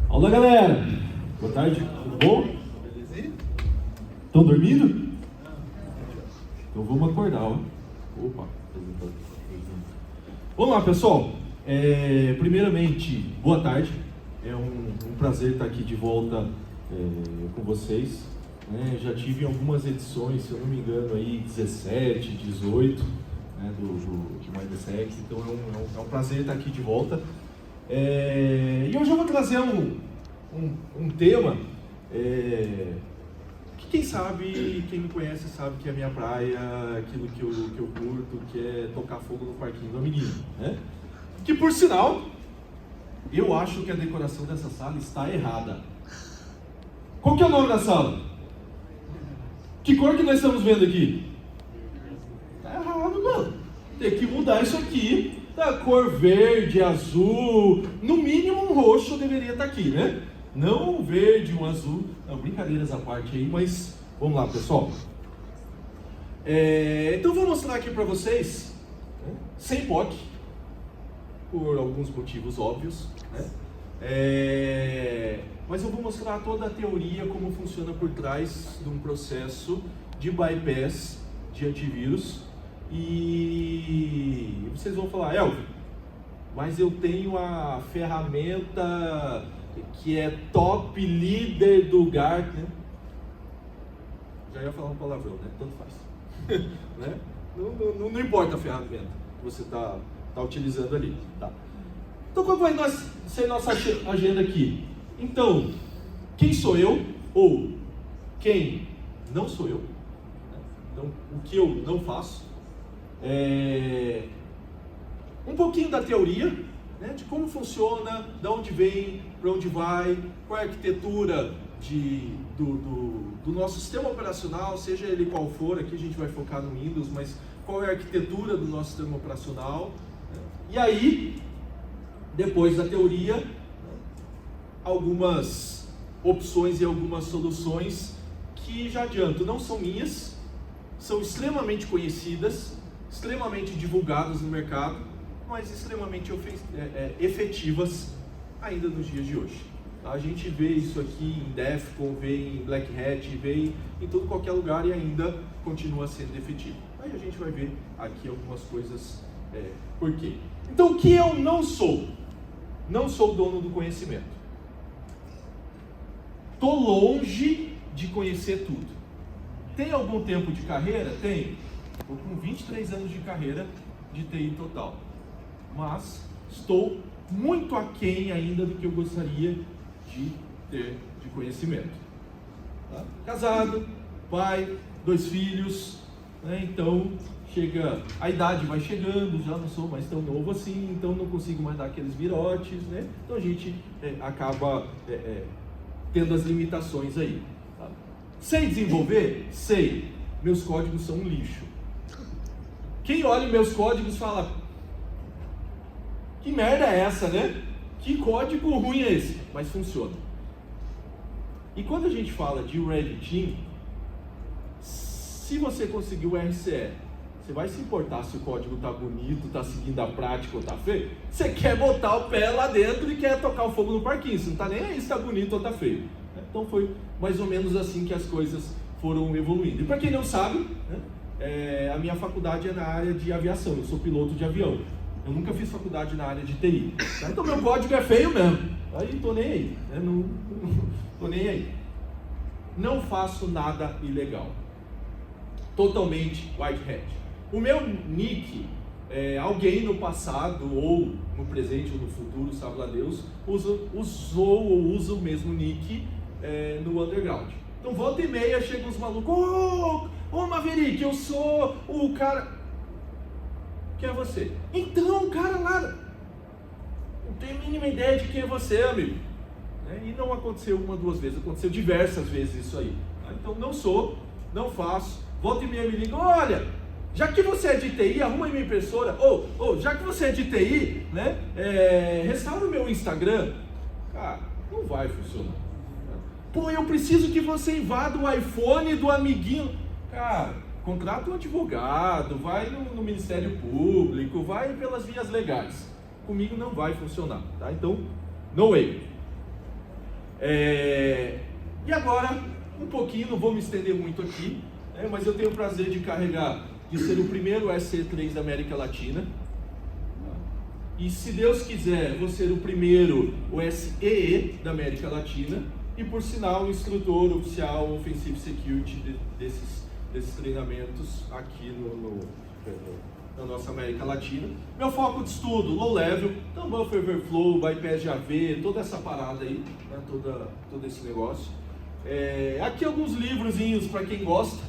Olá, galera! Boa tarde, tudo bom? Estão dormindo? Então vamos acordar, ó. Opa! Vamos lá, pessoal. Primeiramente, boa tarde. É um prazer estar aqui de volta com vocês. Já tive algumas edições, se eu não me engano, aí 17, 18, de MindSec. Então é um prazer estar aqui de volta. E hoje eu vou trazer um tema que quem me conhece sabe que é a minha praia, aquilo que eu curto, que é tocar fogo no parquinho do amiguinho, né? Que por sinal, eu acho que a decoração dessa sala está errada. Qual que é o nome da sala? Que cor que nós estamos vendo aqui? Está errado, mano. Tem que mudar isso aqui da cor verde, azul, no mínimo um roxo deveria estar aqui, né? Não um verde, um azul. Não, brincadeiras à parte aí, mas vamos lá, pessoal. Então vou mostrar aqui para vocês, né, sem POC, por alguns motivos óbvios, né? Mas eu vou mostrar toda a teoria, como funciona por trás de um processo de bypass de antivírus. E vocês vão falar, Elvio, mas eu tenho a ferramenta que é top líder do Gartner. Já ia falar um palavrão, né? Tanto faz. Né? Não importa a ferramenta que você está utilizando ali. Tá? Então, qual vai ser nossa agenda aqui? Então, quem sou eu ou quem não sou eu? Então, o que eu não faço? Um pouquinho da teoria, né, de como funciona, de onde vem, para onde vai, qual é a arquitetura do nosso sistema operacional, seja ele qual for. Aqui a gente vai focar no Windows, mas qual é a arquitetura do nosso sistema operacional, né? E aí, depois da teoria, algumas opções e algumas soluções que, já adianto, não são minhas, são extremamente conhecidas, extremamente divulgadas no mercado, mas extremamente efetivas ainda nos dias de hoje. A gente vê isso aqui em Defcon, vê em Black Hat, vê em todo qualquer lugar e ainda continua sendo efetivo. Aí a gente vai ver aqui algumas coisas, por quê. Então, o que eu não sou? Não sou dono do conhecimento. Estou longe de conhecer tudo. Tem algum tempo de carreira? Tem. Estou com 23 anos de carreira de TI total. Mas estou muito aquém ainda do que eu gostaria de ter de conhecimento. Tá? Casado, pai, 2 filhos, né? Então a idade vai chegando, já não sou mais tão novo assim, então não consigo mais dar aqueles virotes, né? Então a gente acaba tendo as limitações aí. Tá? Sei desenvolver? Sei. Meus códigos são um lixo. Quem olha meus códigos fala, que merda é essa, né? Que código ruim é esse? Mas funciona. E quando a gente fala de Red Team, se você conseguir o RCE, você vai se importar se o código está bonito, está seguindo a prática ou está feio? Você quer botar o pé lá dentro e quer tocar o fogo no parquinho, você não está nem aí se está bonito ou está feio. Então foi mais ou menos assim que as coisas foram evoluindo. E para quem não sabe, né, a minha faculdade é na área de aviação, eu sou piloto de avião. Eu nunca fiz faculdade na área de TI. Tá? Então meu código é feio mesmo. Aí tô nem aí. Né? Não tô nem aí. Não faço nada ilegal. Totalmente white hat. O meu nick, alguém no passado, ou no presente, ou no futuro, sabe lá Deus, usou ou usa o mesmo nick no underground. Então volta e meia chega uns malucos, ô Maverick, eu sou o cara... Quem é você? Então, o cara lá, não tenho a mínima ideia de quem é você, amigo. E não aconteceu uma, 2 vezes, aconteceu diversas vezes isso aí. Então não sou, não faço, volta e meia me liga, olha, já que você é de TI, arruma aí minha impressora, ou já que você é de TI, né, restaura o meu Instagram. Cara, não vai funcionar. Pô, eu preciso que você invada o iPhone do amiguinho. Cara, contrata um advogado, vai no Ministério Público, vai pelas vias legais. Comigo não vai funcionar, tá? Então, no way. E agora, um pouquinho, não vou me estender muito aqui, né, mas eu tenho o prazer de ser o primeiro SC3 da América Latina. E se Deus quiser, vou ser o primeiro o SEE da América Latina. E por sinal, o instrutor oficial Offensive Security desses treinamentos aqui na nossa América Latina. Meu foco de estudo, low level, então Buffer Overflow, Bypass JV, toda essa parada aí, né, todo esse negócio. Aqui alguns livrozinhos para quem gosta.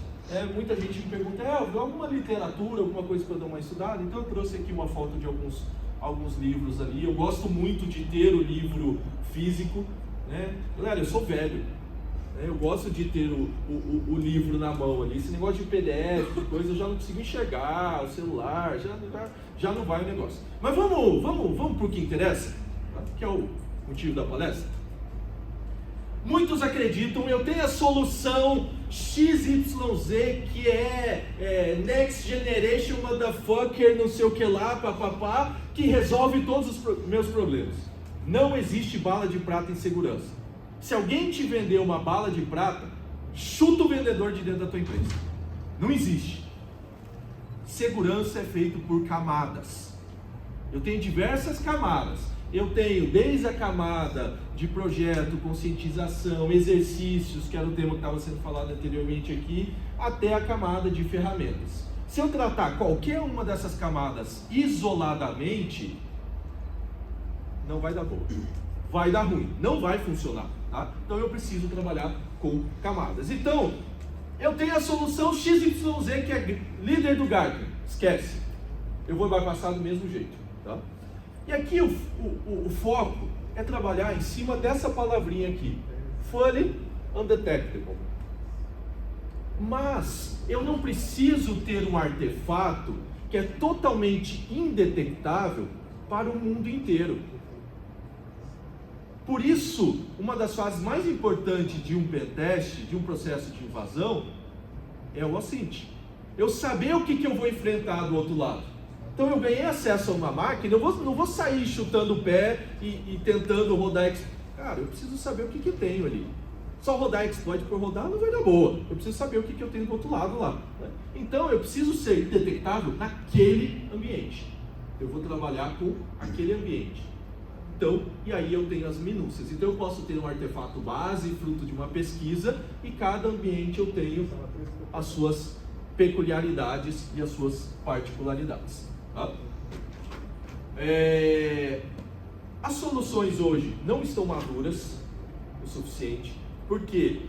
Muita gente me pergunta, alguma literatura, alguma coisa para eu dar uma estudada? Então eu trouxe aqui uma foto de alguns livros ali. Eu gosto muito de ter o livro físico, né? Galera, eu sou velho, né? Eu gosto de ter o livro na mão ali. Esse negócio de PDF, de coisa, eu já não consigo enxergar, o celular, já não vai o negócio. Mas vamos para o que interessa, que é o motivo da palestra. Muitos acreditam, eu tenho a solução XYZ, que é Next Generation Motherfucker, não sei o que lá, papapá, que resolve todos os meus problemas. Não existe bala de prata em segurança. Se alguém te vender uma bala de prata, chuta o vendedor de dentro da tua empresa. Não existe. Segurança é feito por camadas. Eu tenho diversas camadas. Eu tenho desde a camada de projeto, conscientização, exercícios, que era o tema que estava sendo falado anteriormente aqui, até a camada de ferramentas. Se eu tratar qualquer uma dessas camadas isoladamente, não vai dar bom. Vai dar ruim, não vai funcionar. Tá? Então eu preciso trabalhar com camadas. Então, eu tenho a solução XYZ, que é líder do Gartner. Esquece. Eu vou bypassar do mesmo jeito. Tá? E aqui o foco é trabalhar em cima dessa palavrinha aqui, fully undetectable. Mas eu não preciso ter um artefato que é totalmente indetectável para o mundo inteiro. Por isso, uma das fases mais importantes de um pentest, de um processo de invasão, é o seguinte: eu saber o que eu vou enfrentar do outro lado. Então eu ganhei acesso a uma máquina, eu não vou sair chutando o pé e tentando rodar. Cara, eu preciso saber o que eu tenho ali. Só rodar exploit por rodar não vai dar boa. Eu preciso saber o que eu tenho do outro lado lá. Né? Então eu preciso ser detectável naquele ambiente. Eu vou trabalhar com aquele ambiente. Então, e aí eu tenho as minúcias. Então eu posso ter um artefato base, fruto de uma pesquisa, e cada ambiente eu tenho as suas peculiaridades e as suas particularidades. Tá? As soluções hoje não estão maduras o suficiente, porque,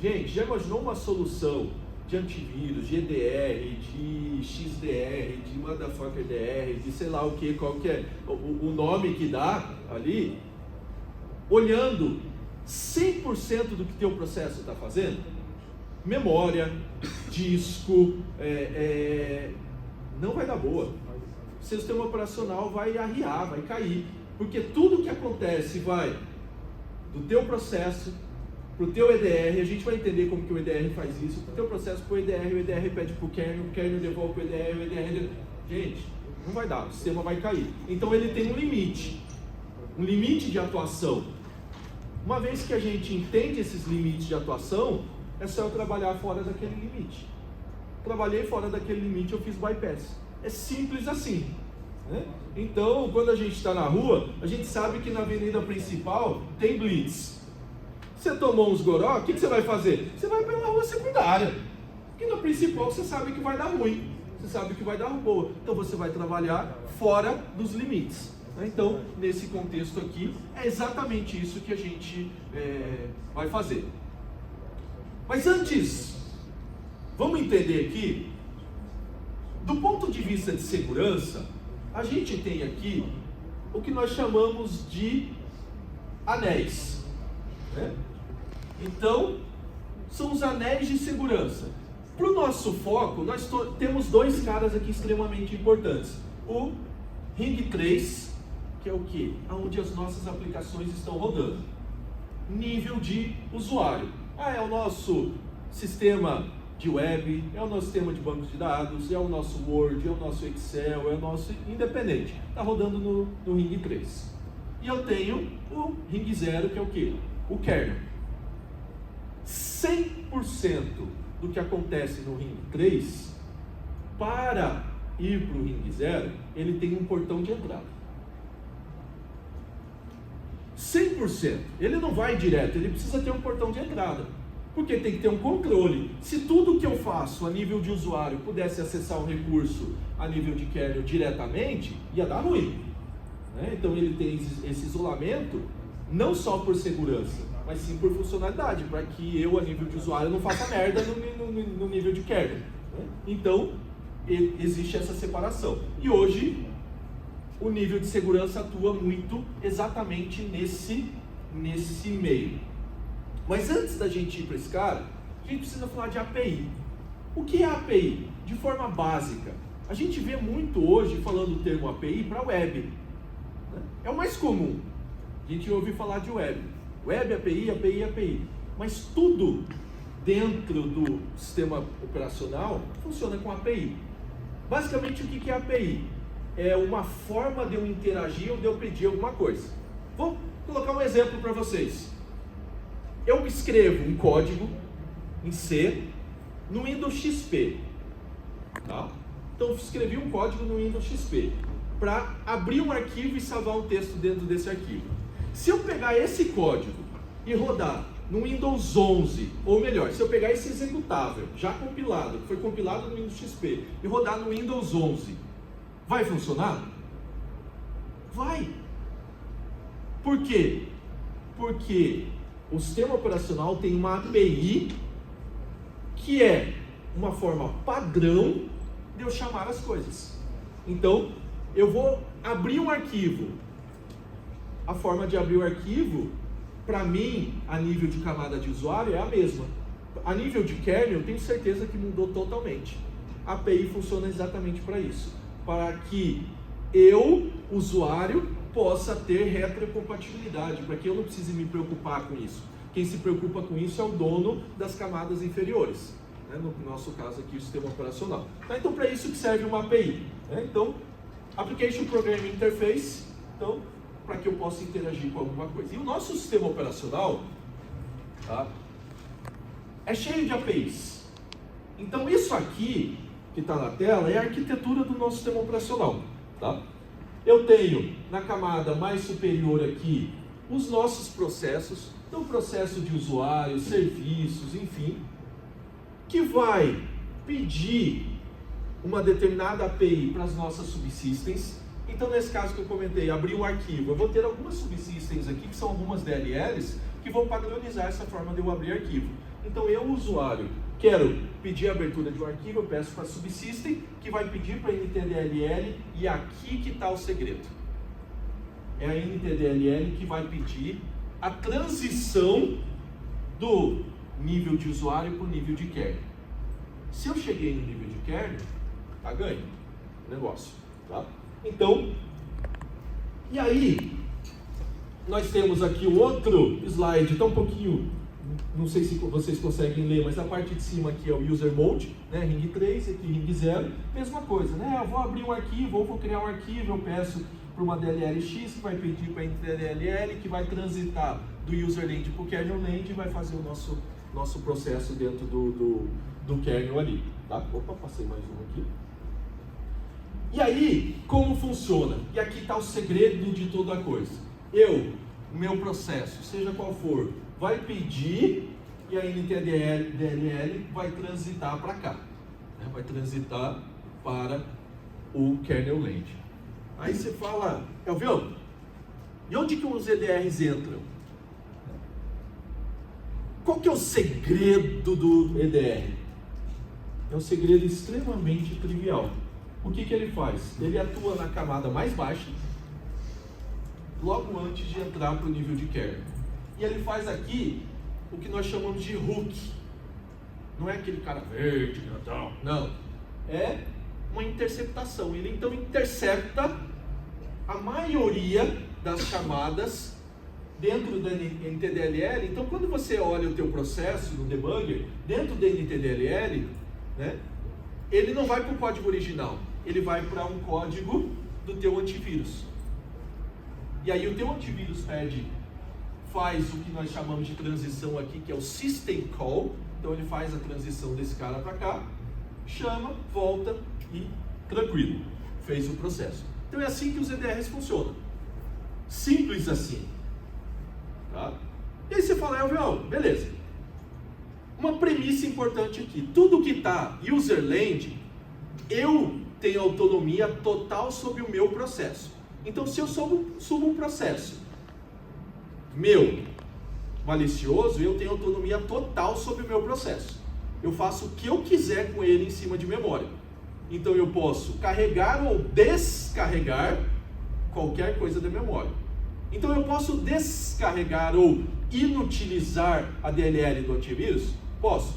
gente, já imaginou uma solução de antivírus, de EDR, de XDR, de motherfucker DR, de sei lá o que, qual que é o nome que dá ali, olhando 100% do que teu processo está fazendo? Memória, disco, não vai dar boa. O sistema operacional vai arriar, vai cair, porque tudo que acontece vai do teu processo para o teu EDR. A gente vai entender como que o EDR faz isso, para o teu processo para o EDR pede para o kernel devolve para o EDR, gente, não vai dar, o sistema vai cair. Então ele tem um limite de atuação. Uma vez que a gente entende esses limites de atuação, é só eu trabalhar fora daquele limite. Trabalhei fora daquele limite, eu fiz bypass. É simples assim, né? Então, quando a gente está na rua, a gente sabe que na avenida principal tem blitz. Você tomou uns goró, o que você vai fazer? Você vai pela rua secundária. Porque na principal você sabe que vai dar ruim, você sabe que vai dar boa. Então você vai trabalhar fora dos limites. Então, nesse contexto aqui, é exatamente isso que a gente vai fazer. Mas antes, vamos entender aqui, do ponto de vista de segurança, a gente tem aqui o que nós chamamos de anéis, né? Então, são os anéis de segurança. Para o nosso foco, nós temos dois caras aqui extremamente importantes. O Ring 3, que é o que? Onde as nossas aplicações estão rodando. Nível de usuário. É o nosso sistema de web, é o nosso sistema de bancos de dados, é o nosso Word, é o nosso Excel, é o nosso independente. Está rodando no Ring 3. E eu tenho o Ring 0, que é o quê? o kernel. 100% do que acontece no ring 3, para ir para o ring 0, ele tem um portão de entrada. 100%. Ele não vai direto, ele precisa ter um portão de entrada. Porque tem que ter um controle. Se tudo que eu faço a nível de usuário pudesse acessar um recurso a nível de kernel diretamente, ia dar ruim. Né? Então ele tem esse isolamento, não só por segurança, mas sim por funcionalidade, para que eu, a nível de usuário, não faça merda no nível de kernel. Né? Então, existe essa separação. E hoje, o nível de segurança atua muito exatamente nesse meio. Mas antes da gente ir para esse cara, a gente precisa falar de API. O que é API? De forma básica, a gente vê muito hoje falando o termo API para web. Né? É o mais comum. A gente ouve falar de web. Web, API, API, API. Mas tudo dentro do sistema operacional funciona com API. Basicamente, o que é API? É uma forma de eu interagir ou de eu pedir alguma coisa. Vou colocar um exemplo para vocês. Eu escrevo um código em C no Windows XP. Tá? Então, eu escrevi um código no Windows XP para abrir um arquivo e salvar um texto dentro desse arquivo. Se eu pegar esse código e rodar no Windows 11, ou melhor, se eu pegar esse executável já compilado, que foi compilado no Windows XP, e rodar no Windows 11, vai funcionar? Vai. Por quê? Porque o sistema operacional tem uma API que é uma forma padrão de eu chamar as coisas. Então, eu vou abrir um arquivo. A forma de abrir o arquivo, para mim, a nível de camada de usuário, é a mesma. A nível de kernel, eu tenho certeza que mudou totalmente. A API funciona exatamente para isso. Para que eu, usuário, possa ter retrocompatibilidade, para que eu não precise me preocupar com isso. Quem se preocupa com isso é o dono das camadas inferiores, né? No nosso caso aqui, o sistema operacional. Tá? Então, para isso que serve uma API. Né? Então, Application Programming Interface, então, para que eu possa interagir com alguma coisa. E o nosso sistema operacional, tá, é cheio de APIs. Então, isso aqui, que está na tela, é a arquitetura do nosso sistema operacional. Tá? Eu tenho na camada mais superior aqui os nossos processos, então processo de usuário, serviços, enfim, que vai pedir uma determinada API para as nossas subsystems. Então, nesse caso que eu comentei, abrir um arquivo, eu vou ter algumas subsystems aqui, que são algumas DLLs, que vão padronizar essa forma de eu abrir arquivo. Então, eu, usuário, quero pedir a abertura de um arquivo, eu peço para a subsystem, que vai pedir para a NTDLL, e aqui que está o segredo. É a NTDLL que vai pedir a transição do nível de usuário para o nível de kernel. Se eu cheguei no nível de kernel, tá ganho o negócio. Tá? Então, e aí, nós temos aqui um outro slide, tá um pouquinho, não sei se vocês conseguem ler, mas na parte de cima aqui é o User Mode, né? Ring 3, aqui Ring 0, mesma coisa, né? Eu vou abrir um arquivo, ou vou criar um arquivo, eu peço para uma DLL X, que vai pedir para a DLL, que vai transitar do userland para o kernelland e vai fazer o nosso processo dentro do kernel ali. Tá? Opa, passei mais um aqui. E aí, como funciona? E aqui está o segredo de toda a coisa. O meu processo, seja qual for, vai pedir e a NTDLL vai transitar para cá. Né? Vai transitar para o kernelland. Aí você fala, Elvio, e onde que os EDRs entram? Qual que é o segredo do EDR? É um segredo extremamente trivial. O que ele faz? Ele atua na camada mais baixa, logo antes de entrar para o nível de kernel. E ele faz aqui o que nós chamamos de hook. Não é aquele cara verde, grandão. Não. É uma interceptação. Ele então intercepta a maioria das camadas dentro da NTDLL. Então, quando você olha o teu processo no debugger, dentro da NTDLL, né, ele não vai para o código original, ele vai para um código do teu antivírus. E aí o teu antivírus pede faz o que nós chamamos de transição aqui, que é o System Call. Então ele faz a transição desse cara para cá, chama, volta e tranquilo, fez o processo. Então é assim que os EDRs funcionam. Simples assim. Tá? E aí você fala, Elvio, beleza. Uma premissa importante aqui, tudo que está userland, eu tenho autonomia total sobre o meu processo. Então se eu subo um processo meu malicioso, eu tenho autonomia total sobre o meu processo. Eu faço o que eu quiser com ele em cima de memória. Então eu posso carregar ou descarregar qualquer coisa da memória. Então eu posso descarregar ou inutilizar a DLL do antivírus? Posso.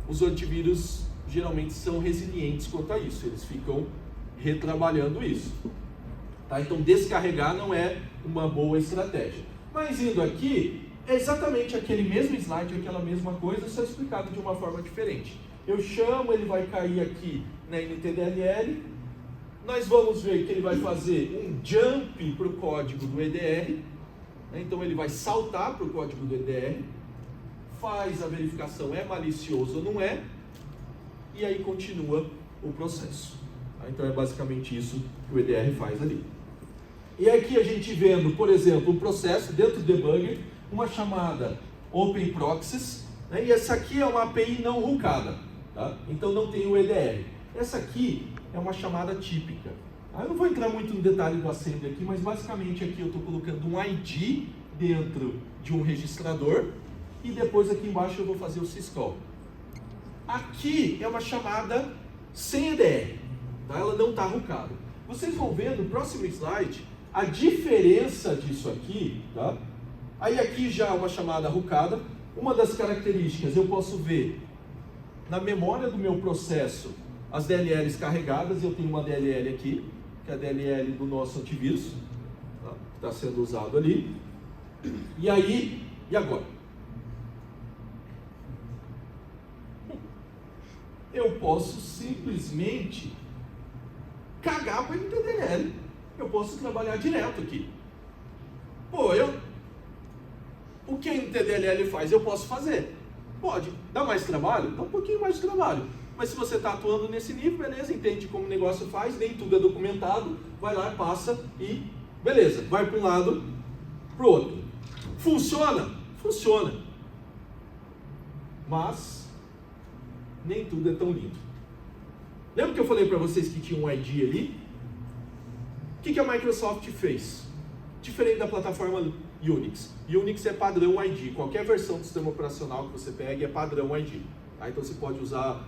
Os antivírus geralmente são resilientes quanto a isso, eles ficam retrabalhando isso. Tá? Então descarregar não é uma boa estratégia. Mas indo aqui, é exatamente aquele mesmo slide, aquela mesma coisa, só explicado de uma forma diferente. Eu chamo, ele vai cair aqui na NTDLL, nós vamos ver que ele vai fazer um jump para o código do EDR, né? Então ele vai saltar para o código do EDR, faz a verificação, é malicioso ou não é, e aí continua o processo. Tá? Então é basicamente isso que o EDR faz ali. E aqui a gente vendo, por exemplo, um processo dentro do debugger, uma chamada Open Proxies, né? E essa aqui é uma API não hookada, tá? Então não tem o EDR. Essa aqui é uma chamada típica. Eu não vou entrar muito no detalhe do assembly aqui, mas basicamente aqui eu estou colocando um ID dentro de um registrador e depois aqui embaixo eu vou fazer o syscall. Aqui é uma chamada sem EDR, tá? Ela não está hookada. Vocês vão ver no próximo slide a diferença disso aqui, tá? Aí aqui já é uma chamada hookada. Uma das características, eu posso ver na memória do meu processo as DLLs carregadas. Eu tenho uma DLL aqui, que é a DLL do nosso antivírus, tá? Que está sendo usado ali. E aí, e agora? Eu posso simplesmente cagar para o NTDLL. Eu posso trabalhar direto aqui. Pô, o que a NTDLL faz, eu posso fazer. Pode. Dá mais trabalho? Dá um pouquinho mais de trabalho. Mas se você está atuando nesse nível, beleza, entende como o negócio faz, nem tudo é documentado, vai lá, passa e beleza, vai para um lado, para o outro. Funciona? Funciona. Mas nem tudo é tão lindo. Lembra que eu falei para vocês que tinha um ID ali? O que a Microsoft fez? Diferente da plataforma Unix. Unix é padrão ID. Qualquer versão do sistema operacional que você pegue é padrão ID. Tá? Então você pode usar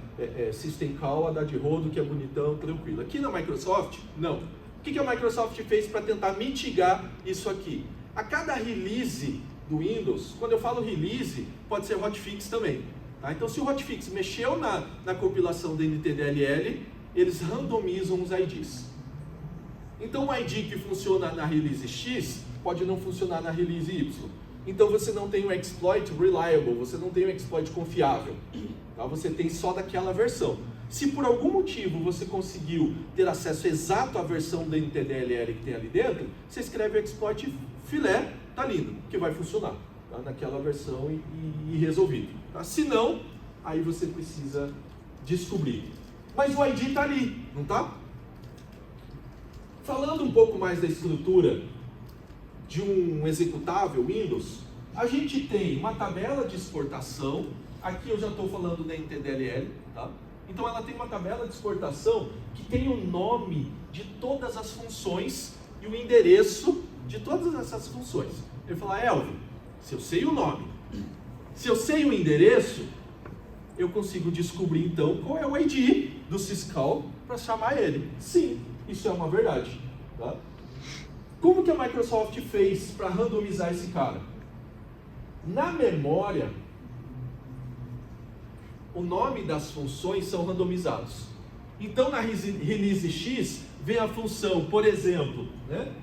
System Call, a dar de rodo, que é bonitão, tranquilo. Aqui na Microsoft, não. O que a Microsoft fez para tentar mitigar isso aqui? A cada release do Windows, quando eu falo release, pode ser hotfix também. Tá? Então se o hotfix mexeu na compilação da NTDLL, eles randomizam os IDs. Então o ID que funciona na release X pode não funcionar na release Y. Então você não tem um exploit reliable, você não tem um exploit confiável. Tá? Você tem só daquela versão. Se por algum motivo você conseguiu ter acesso exato à versão da NTDLL que tem ali dentro, você escreve o exploit filé, tá lindo, que vai funcionar, tá? Naquela versão e resolvido. Tá? Se não, aí você precisa descobrir. Mas o ID está ali, não está? Falando um pouco mais da estrutura de um executável Windows, a gente tem uma tabela de exportação. Aqui eu já estou falando da NTDLL, tá? Então ela tem uma tabela de exportação que tem o nome de todas as funções e o endereço de todas essas funções. Ele fala, Elvio, se eu sei o nome, se eu sei o endereço, eu consigo descobrir então qual é o ID do syscall para chamar ele. Sim, isso é uma verdade. Tá? Como que a Microsoft fez para randomizar esse cara? Na memória, o nome das funções são randomizados. Então na release X vem a função, por exemplo, né?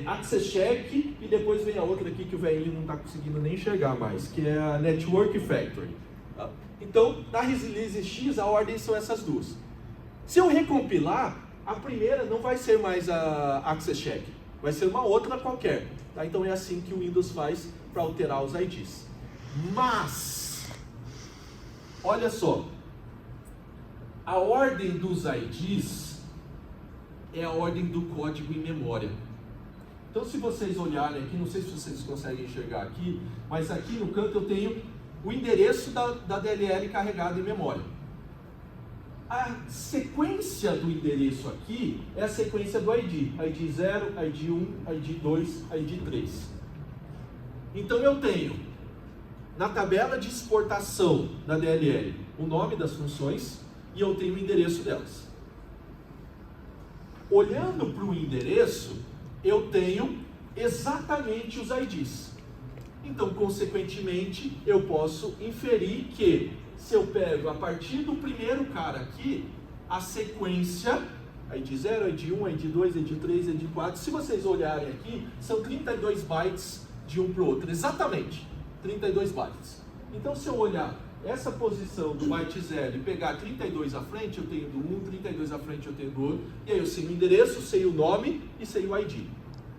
Access check, e depois vem a outra aqui que o velhinho não está conseguindo nem enxergar mais, que é a Network Factory. Tá? Então, na release X, a ordem são essas duas. Se eu recompilar, a primeira não vai ser mais a Access check, vai ser uma outra qualquer. Tá? Então é assim que o Windows faz para alterar os IDs. Mas, olha só, a ordem dos IDs é a ordem do código em memória. Então se vocês olharem aqui, não sei se vocês conseguem enxergar aqui, mas aqui no canto eu tenho o endereço da DLL carregado em memória. A sequência do endereço aqui é a sequência do ID. ID 0, ID 1, ID 2, ID 3. Então eu tenho, na tabela de exportação da DLL, o nome das funções e eu tenho o endereço delas. Olhando para o endereço, eu tenho exatamente os IDs. Então, consequentemente, eu posso inferir que, se eu pego a partir do primeiro cara aqui, a sequência, ID 0, ID 1, ID 2, ID 3, ID 4, se vocês olharem aqui, são 32 bytes de um para o outro, exatamente, 32 bytes. Então, se eu olhar essa posição do byte 0 e pegar 32 à frente, eu tenho do 1, 32 à frente eu tenho do outro, e aí eu sei o endereço, sei o nome e sei o ID.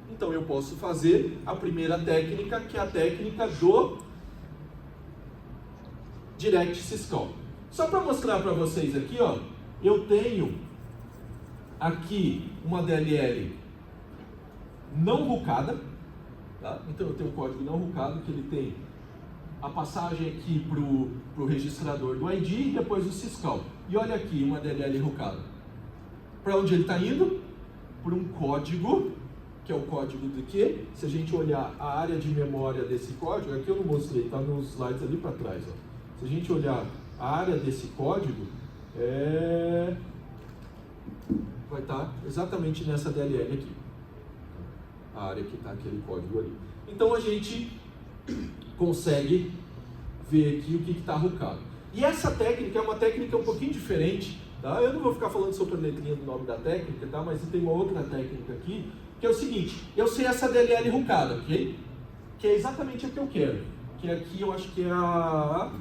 Então eu posso fazer a primeira técnica, que é a técnica do Direct Syscall. Só para mostrar para vocês aqui, ó, eu tenho aqui uma DLL não rookada, tá? Então eu tenho um código não rookado que ele tem a passagem aqui para o registrador do ID e depois o Syscall. E olha aqui uma DLL rookada. Para onde ele está indo? Por um código, que é o código de quê? Se a gente olhar a área de memória desse código, aqui eu não mostrei, está nos slides ali para trás. Ó. Se a gente olhar a área desse código, vai estar exatamente nessa DLL aqui. A área que está aquele código ali. Então a gente consegue ver aqui o que está rookado. E essa técnica é uma técnica um pouquinho diferente, tá? Eu não vou ficar falando sobre a letrinha do nome da técnica, tá? Mas tem uma outra técnica aqui, que é o seguinte, eu sei essa DLL rookada, ok? Que é exatamente a que eu quero, que aqui eu acho que é a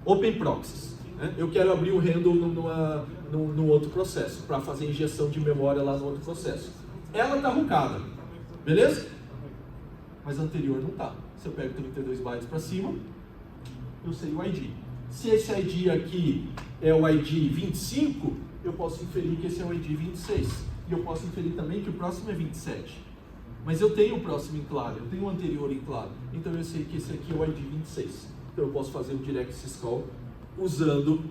Open Proxies, né? Eu quero abrir o handle num outro processo, para fazer injeção de memória lá no outro processo. Ela está rookada, beleza? Mas a anterior não está. Se eu pego 32 bytes para cima, eu sei o ID. Se esse ID aqui é o ID 25, eu posso inferir que esse é o ID 26. E eu posso inferir também que o próximo é 27. Mas eu tenho o próximo em claro, eu tenho o anterior em claro. Então eu sei que esse aqui é o ID 26. Então eu posso fazer o Direct Syscall usando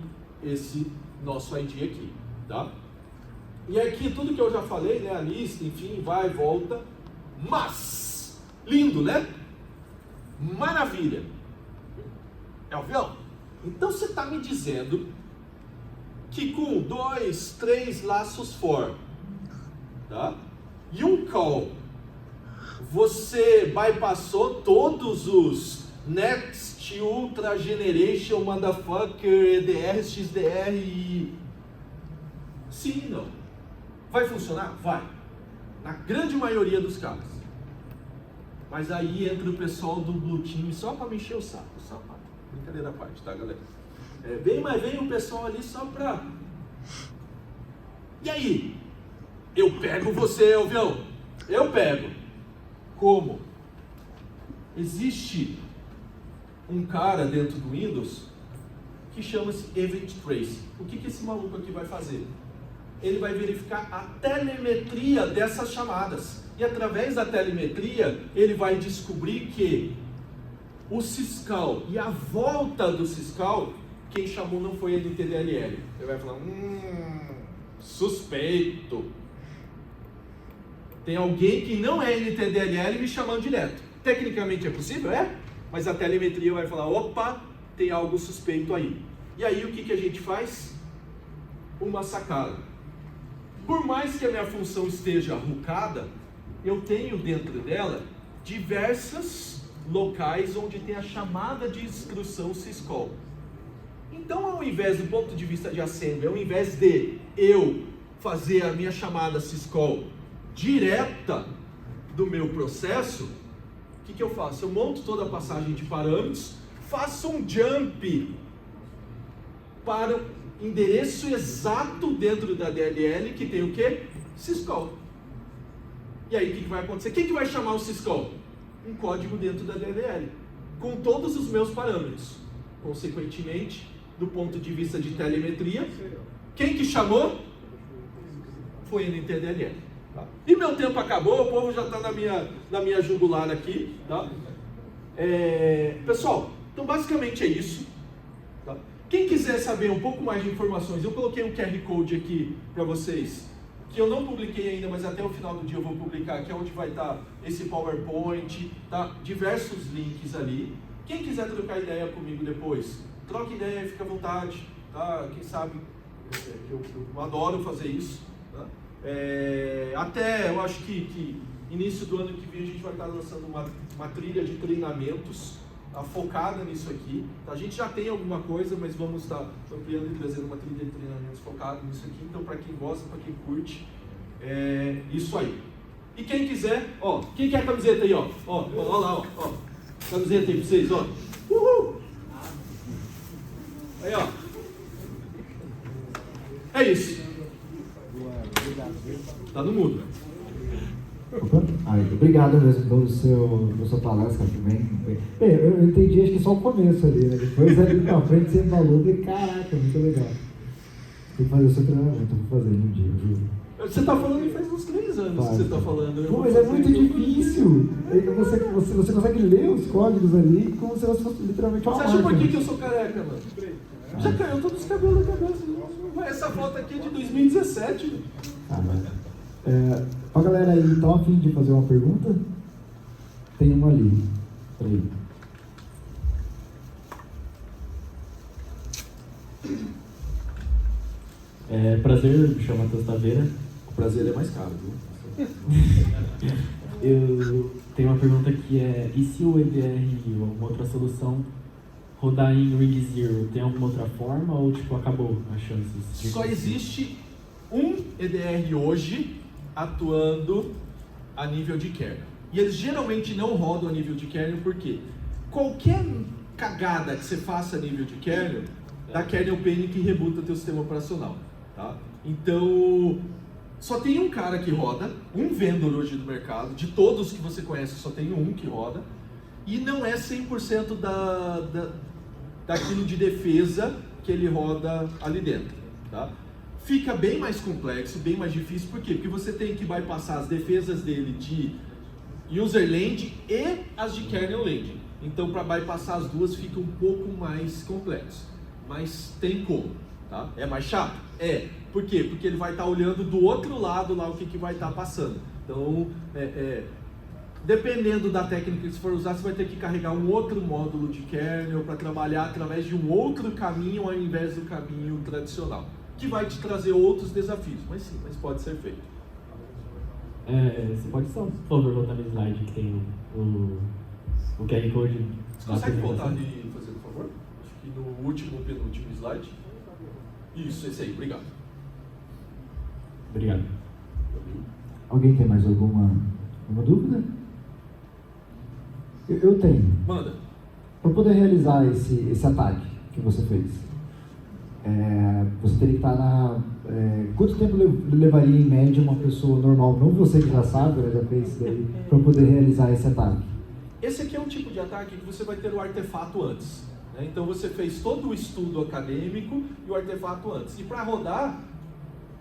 esse nosso ID aqui, tá? E aqui tudo que eu já falei, né, a lista, enfim, vai e volta. Mas, lindo, né? Maravilha! É o avião? Então você está me dizendo que com 2, 3 laços for, tá? E um call, você bypassou todos os Next, Ultra, Generation, Motherfucker, EDR, XDR e... Sim e não. Vai funcionar? Vai. Na grande maioria dos casos. Mas aí entra o pessoal do Blue Team só para me encher o saco. Só para... Brincadeira à parte, tá, galera? Mas vem o pessoal ali só para... E aí? Eu pego você, avião. Eu pego. Como? Existe um cara dentro do Windows que chama-se Event Trace. O que esse maluco aqui vai fazer? Ele vai verificar a telemetria dessas chamadas. E através da telemetria, ele vai descobrir que o Syscall e a volta do Syscall, quem chamou não foi a NTDLL. Ele vai falar, suspeito. Tem alguém que não é NTDLL me chamando direto. Tecnicamente é possível? É. Mas a telemetria vai falar, opa, tem algo suspeito aí. E aí o que a gente faz? Uma sacada. Por mais que a minha função esteja rookada, eu tenho dentro dela diversos locais onde tem a chamada de instrução syscall. Então, ao invés do ponto de vista de assembly, ao invés de eu fazer a minha chamada syscall direta do meu processo, o que eu faço? Eu monto toda a passagem de parâmetros, faço um jump para o endereço exato dentro da DLL que tem o quê? Syscall. E aí o que vai acontecer? Quem que vai chamar o syscall? Um código dentro da DLL, com todos os meus parâmetros. Consequentemente, do ponto de vista de telemetria, quem que chamou? Foi a NTDLL. Tá? E meu tempo acabou, o povo já está na minha jugular aqui. Tá? Pessoal, então basicamente é isso. Tá? Quem quiser saber um pouco mais de informações, eu coloquei um QR Code aqui para vocês, que eu não publiquei ainda, mas até o final do dia eu vou publicar, que é onde vai estar esse PowerPoint, tá? Diversos links ali. Quem quiser trocar ideia comigo depois, troque ideia, fica à vontade, tá? Quem sabe, eu adoro fazer isso. Tá? Até eu acho que início do ano que vem a gente vai estar lançando uma trilha de treinamentos, tá? Focada nisso aqui. Tá? A gente já tem alguma coisa, mas vamos estar ampliando e trazendo uma trilha de treinamentos focada nisso aqui. Então, para quem gosta, para quem curte, isso aí. E quem quiser, ó, quem quer a camiseta aí, ó? Ó lá, ó. Camiseta aí pra vocês, ó. Uhul! Aí, ó. É isso. Tá no mudo. Obrigado mesmo pela sua palestra, bem. Eu entendi, acho que só o começo ali, né? Depois ali pra frente você falou, e caraca, muito legal. Tem que fazer o seu treinamento, eu vou fazer um dia, juro. Você tá falando que faz uns 3 anos que você tá falando. Pô, mas é muito difícil. Você consegue ler os códigos ali como se fosse literalmente uma máquina. Você acha por que eu sou careca, mano? Já caiu todos os cabelos da cabeça. Essa foto aqui é de 2017. Pra galera aí, estão a fim de fazer uma pergunta? Tem uma ali. Peraí. Prazer, me chamo Matheus Taveira. O prazer é mais caro, viu? Eu tenho uma pergunta que é: e se o EDR ou alguma outra solução rodar em Ring Zero, tem alguma outra forma ou tipo acabou as chances? Só existe um EDR hoje atuando a nível de kernel. E eles geralmente não rodam a nível de kernel porque qualquer cagada que você faça a nível de kernel, dá kernel panic e rebuta teu sistema operacional. Tá? Então, só tem um cara que roda, um vendedor hoje do mercado, de todos que você conhece, só tem um que roda, e não é 100% daquilo de defesa que ele roda ali dentro. Tá? Fica bem mais complexo, bem mais difícil, por quê? Porque você tem que bypassar as defesas dele de user land e as de kernel land. Então, para bypassar as duas fica um pouco mais complexo, mas tem como. Tá? É mais chato? É. Por quê? Porque ele vai estar olhando do outro lado lá o que vai estar passando. Então, dependendo da técnica que você for usar, você vai ter que carregar um outro módulo de kernel para trabalhar através de um outro caminho ao invés do caminho tradicional, que vai te trazer outros desafios. Mas sim, mas pode ser feito. Você pode só, por favor, voltar no slide que tem o QR Code. Você consegue voltar de fazer, por favor? Acho que no último, penúltimo slide. Isso, esse aí, obrigado. Obrigado. Alguém tem mais alguma dúvida? Eu tenho. Manda. Para poder realizar esse ataque que você fez, você teria que estar quanto tempo levaria em média uma pessoa normal, não você que já sabe, já fez isso daí, para poder realizar esse ataque? Esse aqui é um tipo de ataque que você vai ter o artefato antes. Né? Então você fez todo o estudo acadêmico e o artefato antes. E para rodar,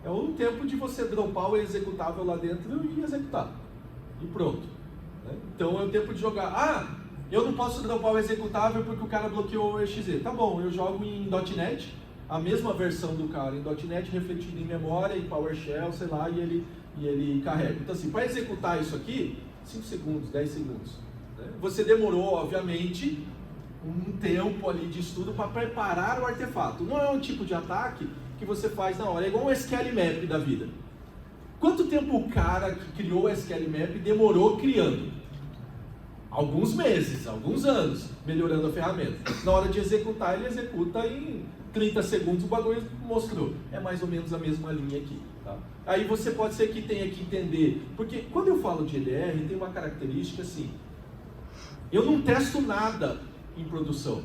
é um tempo de você dropar o executável lá dentro e executar. E pronto. Né? Então é o tempo de jogar. Eu não posso dropar o executável porque o cara bloqueou o exe. Tá bom, eu jogo em .NET, a mesma versão do cara em .NET refletida em memória, em PowerShell, sei lá, e ele carrega. Então assim, para executar isso aqui, 5 segundos, 10 segundos. Né? Você demorou, obviamente, um tempo ali de estudo para preparar o artefato. Não é um tipo de ataque que você faz na hora, é igual um SQL Map da vida. Quanto tempo o cara que criou o SQL Map demorou criando? Alguns meses, alguns anos, melhorando a ferramenta. Na hora de executar, ele executa em 30 segundos, o bagulho mostrou. É mais ou menos a mesma linha aqui. Tá? Aí você pode ser que tenha que entender, porque quando eu falo de EDR, tem uma característica assim, eu não testo nada em produção.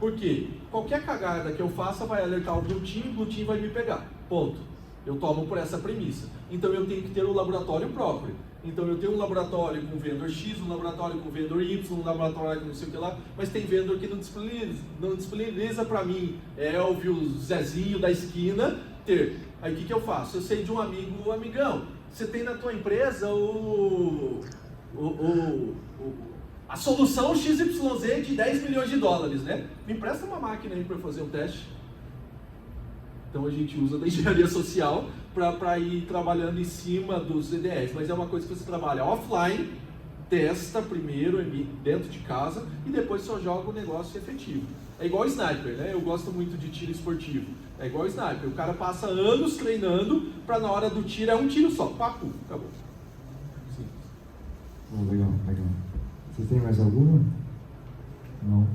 Por quê? Qualquer cagada que eu faça vai alertar o Blue Team vai me pegar. Ponto. Eu tomo por essa premissa. Então eu tenho que ter um laboratório próprio. Então eu tenho um laboratório com vendor X, um laboratório com vendor Y, um laboratório com não sei o que lá, mas tem vendor que não disponibiliza para mim, Elvio, Zezinho da esquina, ter. Aí o que eu faço? Eu sei de um amigo, amigão, você tem na tua empresa a solução XYZ de 10 milhões de dólares, né? Me empresta uma máquina aí para fazer um teste. Então a gente usa da engenharia social para ir trabalhando em cima dos EDRs, mas é uma coisa que você trabalha offline, testa primeiro dentro de casa e depois só joga o negócio efetivo. É igual sniper, né? Eu gosto muito de tiro esportivo. É igual sniper, o cara passa anos treinando para na hora do tiro é um tiro só, papo, acabou. Sim. Legal. Vocês têm mais alguma? Não.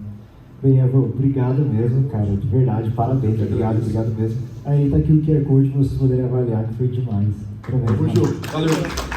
Bem, Eva, obrigado mesmo, cara, de verdade, parabéns, obrigado mesmo. Aí tá aqui o QR Code para vocês poderem avaliar, que foi demais. Tamo junto, valeu.